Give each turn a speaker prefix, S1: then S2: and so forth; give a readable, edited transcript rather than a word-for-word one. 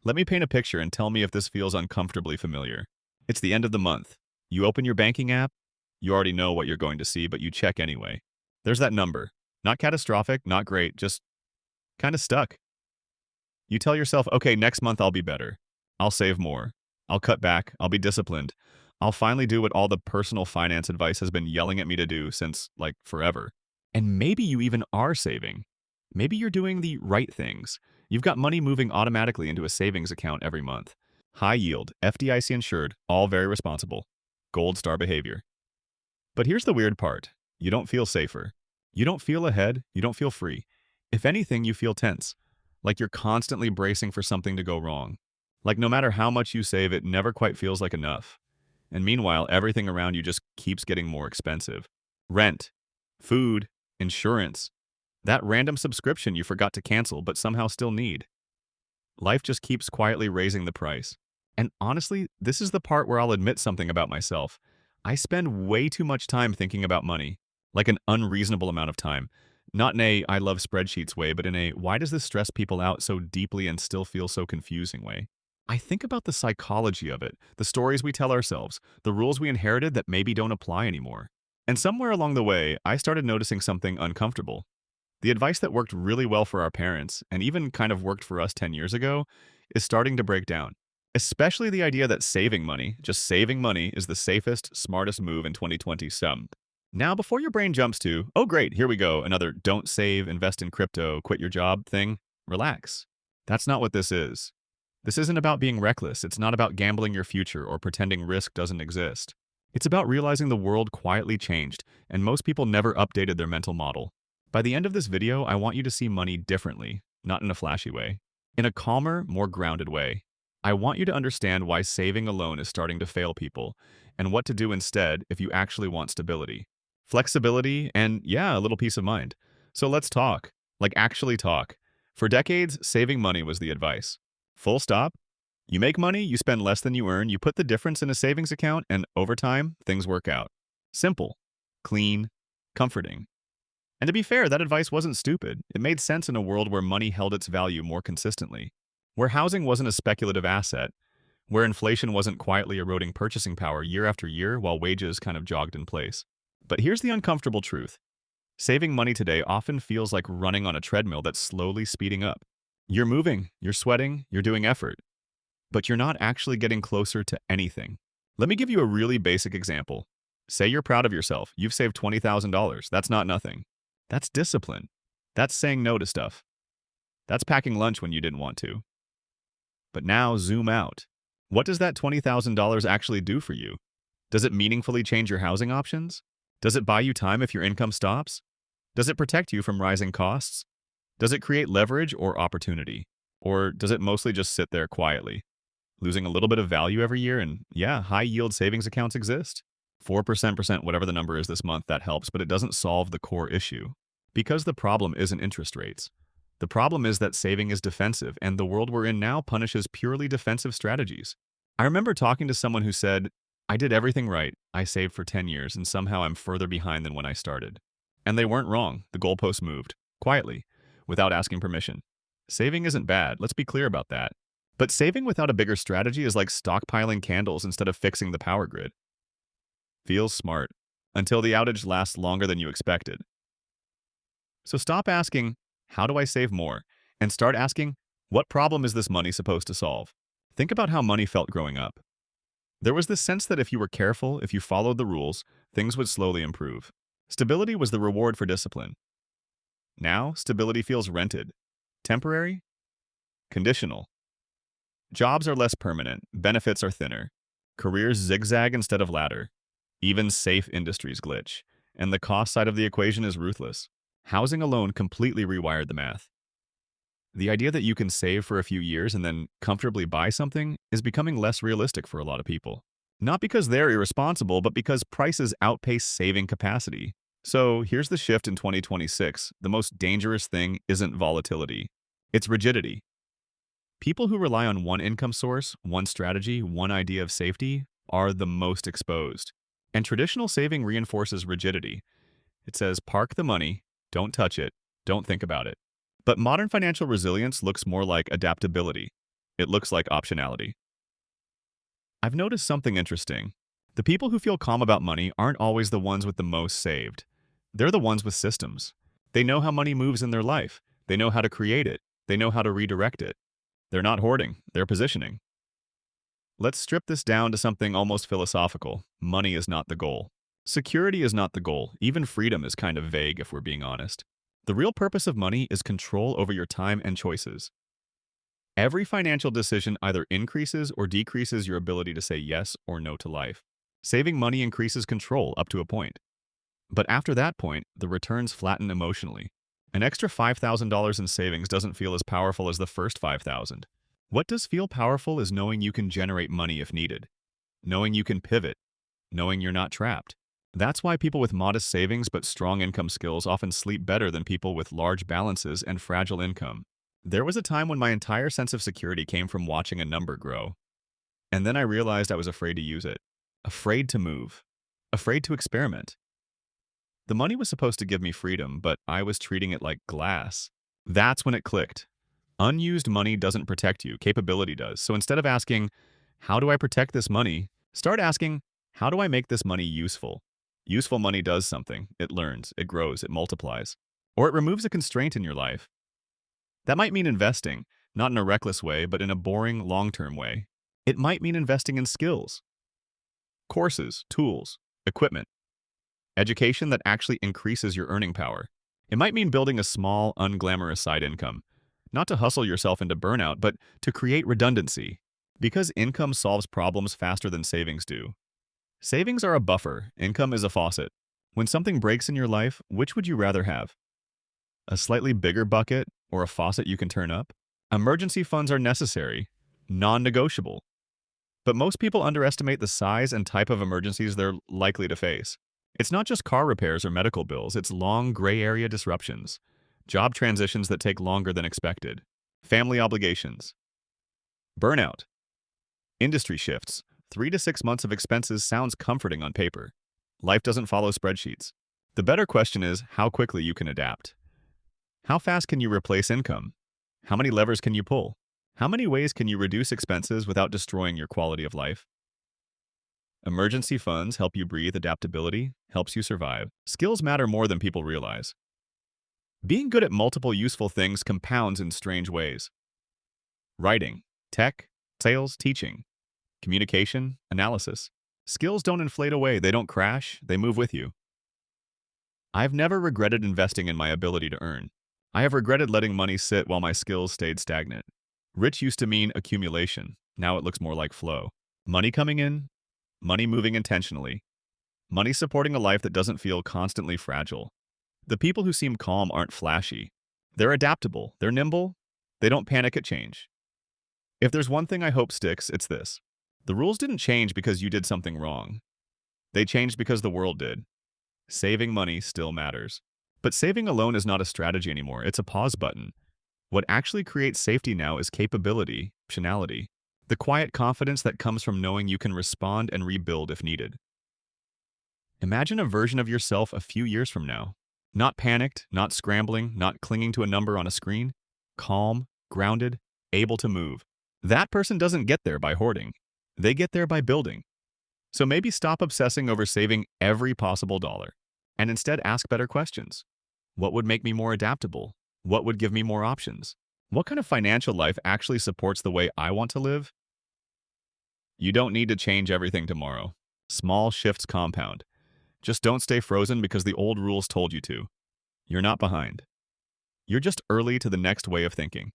S1: Let me paint a picture and tell me if this feels uncomfortably familiar. It's the end of the month. You open your banking app. You already know what you're going to see, but you check anyway. There's that number. Not catastrophic, not great, just kind of stuck. You tell yourself, okay, next month I'll be better. I'll save more. I'll cut back. I'll be disciplined. I'll finally do what all the personal finance advice has been yelling at me to do since, like, forever. And maybe you even are saving. Maybe you're doing the right things. You've got money moving automatically into a savings account every month. High yield, FDIC insured, all very responsible. Gold star behavior. But here's the weird part. You don't feel safer. You don't feel ahead. You don't feel free. If anything, you feel tense. Like you're constantly bracing for something to go wrong. Like no matter how much you save, it never quite feels like enough. And meanwhile, everything around you just keeps getting more expensive. Rent, food, insurance, that random subscription you forgot to cancel but somehow still need. Life just keeps quietly raising the price. And honestly, this is the part where I'll admit something about myself. I spend way too much time thinking about money, like an unreasonable amount of time. Not in a I love spreadsheets way, but in a why does this stress people out so deeply and still feel so confusing way. I think about the psychology of it, the stories we tell ourselves, the rules we inherited that maybe don't apply anymore. And somewhere along the way, I started noticing something uncomfortable. The advice that worked really well for our parents, and even kind of worked for us 10 years ago, is starting to break down. Especially the idea that saving money, just saving money, is the safest, smartest move in 2020 some. Now, before your brain jumps to, oh great, here we go, another don't save, invest in crypto, quit your job thing, relax. That's not what this is. This isn't about being reckless. It's not about gambling your future or pretending risk doesn't exist. It's about realizing the world quietly changed, and most people never updated their mental model. By the end of this video, I want you to see money differently, not in a flashy way. In a calmer, more grounded way. I want you to understand why saving alone is starting to fail people, and what to do instead if you actually want stability. Flexibility, and yeah, a little peace of mind. So let's talk. Like actually talk. For decades, saving money was the advice. Full stop. You make money, you spend less than you earn, you put the difference in a savings account, and over time, things work out. Simple, clean, comforting. And to be fair, that advice wasn't stupid. It made sense in a world where money held its value more consistently, where housing wasn't a speculative asset, where inflation wasn't quietly eroding purchasing power year after year while wages kind of jogged in place. But here's the uncomfortable truth. Saving money today often feels like running on a treadmill that's slowly speeding up. You're moving, you're sweating, you're doing effort, but you're not actually getting closer to anything. Let me give you a really basic example. Say you're proud of yourself. You've saved $20,000. That's not nothing. That's discipline. That's saying no to stuff. That's packing lunch when you didn't want to. But now zoom out. What does that $20,000 actually do for you? Does it meaningfully change your housing options? Does it buy you time if your income stops? Does it protect you from rising costs? Does it create leverage or opportunity? Or does it mostly just sit there quietly, losing a little bit of value every year? And yeah, high-yield savings accounts exist. 4%, whatever the number is this month, that helps, but it doesn't solve the core issue. Because the problem isn't interest rates. The problem is that saving is defensive, and the world we're in now punishes purely defensive strategies. I remember talking to someone who said, I did everything right. I saved for 10 years, and somehow I'm further behind than when I started. And they weren't wrong. The goalposts moved. Quietly. Without asking permission. Saving isn't bad, let's be clear about that. But saving without a bigger strategy is like stockpiling candles instead of fixing the power grid. Feels smart, until the outage lasts longer than you expected. So stop asking, how do I save more? And start asking, what problem is this money supposed to solve? Think about how money felt growing up. There was this sense that if you were careful, if you followed the rules, things would slowly improve. Stability was the reward for discipline. Now, stability feels rented, temporary, conditional. Jobs are less permanent, benefits are thinner, careers zigzag instead of ladder, even safe industries glitch, and the cost side of the equation is ruthless. Housing alone completely rewired the math. The idea that you can save for a few years and then comfortably buy something is becoming less realistic for a lot of people. Not because they're irresponsible, but because prices outpace saving capacity. So here's the shift in 2026. The most dangerous thing isn't volatility. It's rigidity. People who rely on one income source, one strategy, one idea of safety are the most exposed. And traditional saving reinforces rigidity. It says, park the money, don't touch it, don't think about it. But modern financial resilience looks more like adaptability. It looks like optionality. I've noticed something interesting. The people who feel calm about money aren't always the ones with the most saved. They're the ones with systems. They know how money moves in their life. They know how to create it. They know how to redirect it. They're not hoarding, they're positioning. Let's strip this down to something almost philosophical. Money is not the goal. Security is not the goal. Even freedom is kind of vague if we're being honest. The real purpose of money is control over your time and choices. Every financial decision either increases or decreases your ability to say yes or no to life. Saving money increases control up to a point. But after that point, the returns flatten emotionally. An extra $5,000 in savings doesn't feel as powerful as the first $5,000. What does feel powerful is knowing you can generate money if needed, knowing you can pivot, knowing you're not trapped. That's why people with modest savings but strong income skills often sleep better than people with large balances and fragile income. There was a time when my entire sense of security came from watching a number grow. And then I realized I was afraid to use it, afraid to move, afraid to experiment. The money was supposed to give me freedom, but I was treating it like glass. That's when it clicked. Unused money doesn't protect you, capability does. So instead of asking, how do I protect this money? Start asking, how do I make this money useful? Useful money does something. It learns, it grows, it multiplies. Or it removes a constraint in your life. That might mean investing, not in a reckless way, but in a boring, long-term way. It might mean investing in skills, courses, tools, equipment, education that actually increases your earning power. It might mean building a small, unglamorous side income, not to hustle yourself into burnout, but to create redundancy, because income solves problems faster than savings do. Savings are a buffer, income is a faucet. When something breaks in your life, which would you rather have? A slightly bigger bucket or a faucet you can turn up? Emergency funds are necessary, non-negotiable. But most people underestimate the size and type of emergencies they're likely to face. It's not just car repairs or medical bills, it's long gray area disruptions, job transitions that take longer than expected, family obligations, burnout, industry shifts. 3 to 6 months of expenses sounds comforting on paper. Life doesn't follow spreadsheets. The better question is how quickly you can adapt. How fast can you replace income? How many levers can you pull? How many ways can you reduce expenses without destroying your quality of life? Emergency funds help you breathe. Adaptability helps you survive. Skills matter more than people realize. Being good at multiple useful things compounds in strange ways. Writing, tech, sales, teaching, communication, analysis. Skills don't inflate away, they don't crash, they move with you. I've never regretted investing in my ability to earn. I have regretted letting money sit while my skills stayed stagnant. Rich used to mean accumulation. Now it looks more like flow. Money coming in, money moving intentionally, money supporting a life that doesn't feel constantly fragile. The people who seem calm aren't flashy. They're adaptable, they're nimble, they don't panic at change. If there's one thing I hope sticks, it's this. The rules didn't change because you did something wrong. They changed because the world did. Saving money still matters. But saving alone is not a strategy anymore, it's a pause button. What actually creates safety now is capability, optionality, the quiet confidence that comes from knowing you can respond and rebuild if needed. Imagine a version of yourself a few years from now. Not panicked, not scrambling, not clinging to a number on a screen. Calm, grounded, able to move. That person doesn't get there by hoarding. They get there by building. So maybe stop obsessing over saving every possible dollar and instead ask better questions. What would make me more adaptable? What would give me more options? What kind of financial life actually supports the way I want to live? You don't need to change everything tomorrow. Small shifts compound. Just don't stay frozen because the old rules told you to. You're not behind. You're just early to the next way of thinking.